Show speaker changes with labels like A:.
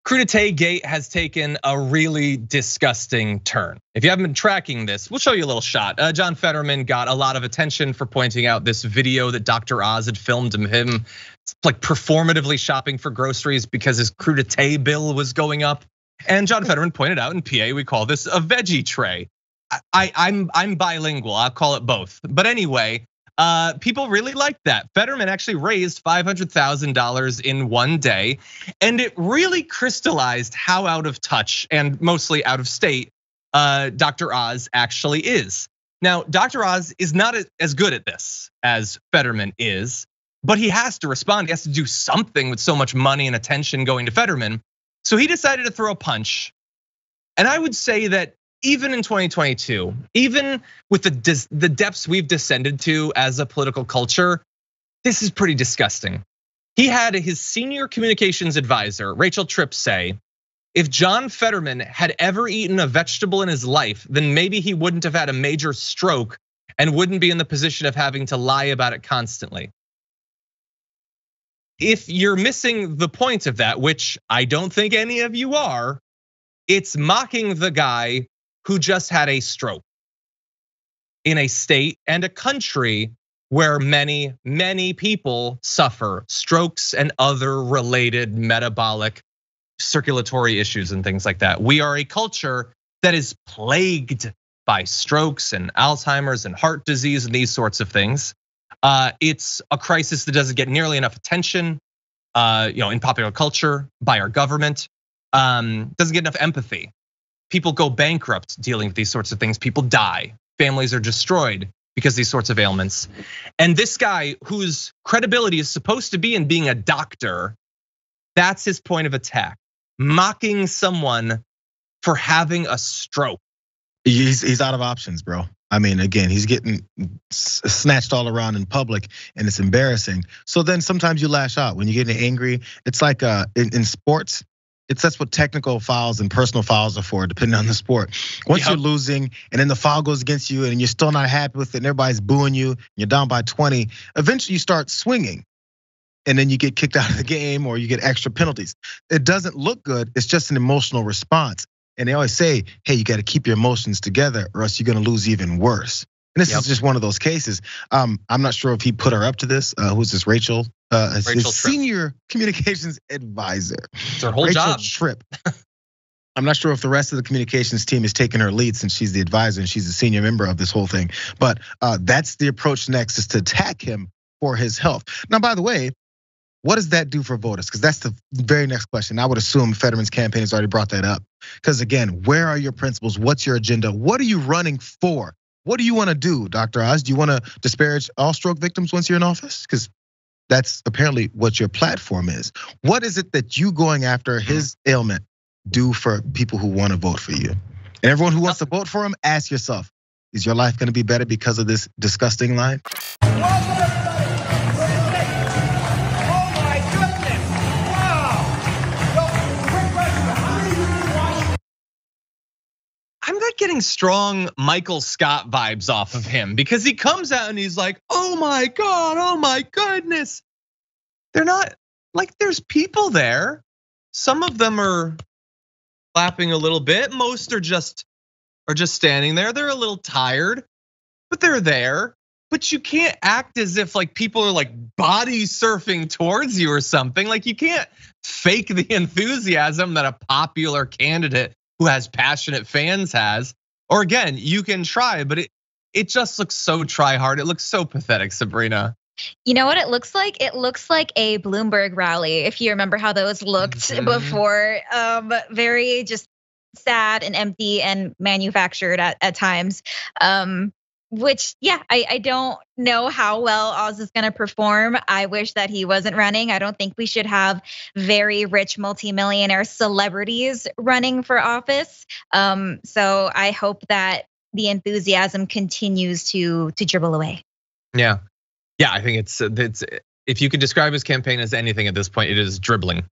A: Crudité Gate has taken a really disgusting turn. If you haven't been tracking this, we'll show you a little shot. John Fetterman got a lot of attention for pointing out this video that Dr. Oz had filmed of him like performatively shopping for groceries because his crudité bill was going up. And John Fetterman pointed out in PA, we call this a veggie tray. I'm bilingual, I'll call it both. But anyway, people really liked that. Fetterman actually raised $500,000 in one day, and it really crystallized how out of touch and mostly out of state Dr. Oz actually is. Now, Dr. Oz is not as good at this as Fetterman is, but he has to respond. He has to do something with so much money and attention going to Fetterman. So he decided to throw a punch. And I would say that even in 2022, even with the depths we've descended to as a political culture, this is pretty disgusting. He had his senior communications advisor, Rachel Tripp, say, if John Fetterman had ever eaten a vegetable in his life, then maybe he wouldn't have had a major stroke and wouldn't be in the position of having to lie about it constantly. If you're missing the point of that, which I don't think any of you are, it's mocking the guy who just had a stroke in a state and a country where many, many people suffer strokes and other related metabolic circulatory issues and things like that. We are a culture that is plagued by strokes and Alzheimer's and heart disease and these sorts of things. It's a crisis that doesn't get nearly enough attention, in popular culture by our government. Doesn't get enough empathy. People go bankrupt dealing with these sorts of things. People die. Families are destroyed because of these sorts of ailments. And this guy, whose credibility is supposed to be in being a doctor, that's his point of attack. Mocking someone for having a stroke.
B: He's out of options, bro. I mean, again, he's getting snatched all around in public, and it's embarrassing. So then sometimes you lash out when you're getting angry. It's like in sports. That's what technical fouls and personal fouls are for, depending on the sport. Once you're losing and then the foul goes against you and you're still not happy with it and everybody's booing you, and you're down by 20, eventually you start swinging. And then you get kicked out of the game or you get extra penalties. It doesn't look good, it's just an emotional response. And they always say, hey, you gotta keep your emotions together or else you're gonna lose even worse. And this is just one of those cases. I'm not sure if he put her up to this. Who's this, Rachel? His senior communications advisor.
A: It's her whole job.
B: Tripp. I'm not sure if the rest of the communications team is taking her lead since she's the advisor and she's the senior member of this whole thing. But that's the approach next, is to attack him for his health. Now, by the way, what does that do for voters? Because that's the very next question. I would assume Fetterman's campaign has already brought that up. Because again, where are your principles? What's your agenda? What are you running for? What do you want to do, Dr. Oz? Do you want to disparage all stroke victims once you're in office? Because that's apparently what your platform is. What is it that you going after his ailment do for people who want to vote for you? And everyone who wants to vote for him, ask yourself, is your life going to be better because of this disgusting line?
A: I'm not getting strong Michael Scott vibes off of him because he comes out and he's like, oh my God, oh my goodness. They're not, like, there's people there. Some of them are clapping a little bit. Most are just standing there. They're a little tired, but they're there. But you can't act as if like people are like body surfing towards you or something. Like you can't fake the enthusiasm that a popular candidate who has passionate fans has. Or again, you can try, but it just looks so try hard. It looks so pathetic, Sabrina.
C: You know what it looks like? It looks like a Bloomberg rally, if you remember how those looked before. Very just sad and empty and manufactured at times. Which, yeah, I don't know how well Oz is gonna perform. I wish that he wasn't running. I don't think we should have very rich multimillionaire celebrities running for office. So I hope that the enthusiasm continues to dribble away.
A: Yeah, I think it's if you could describe his campaign as anything at this point, it is dribbling.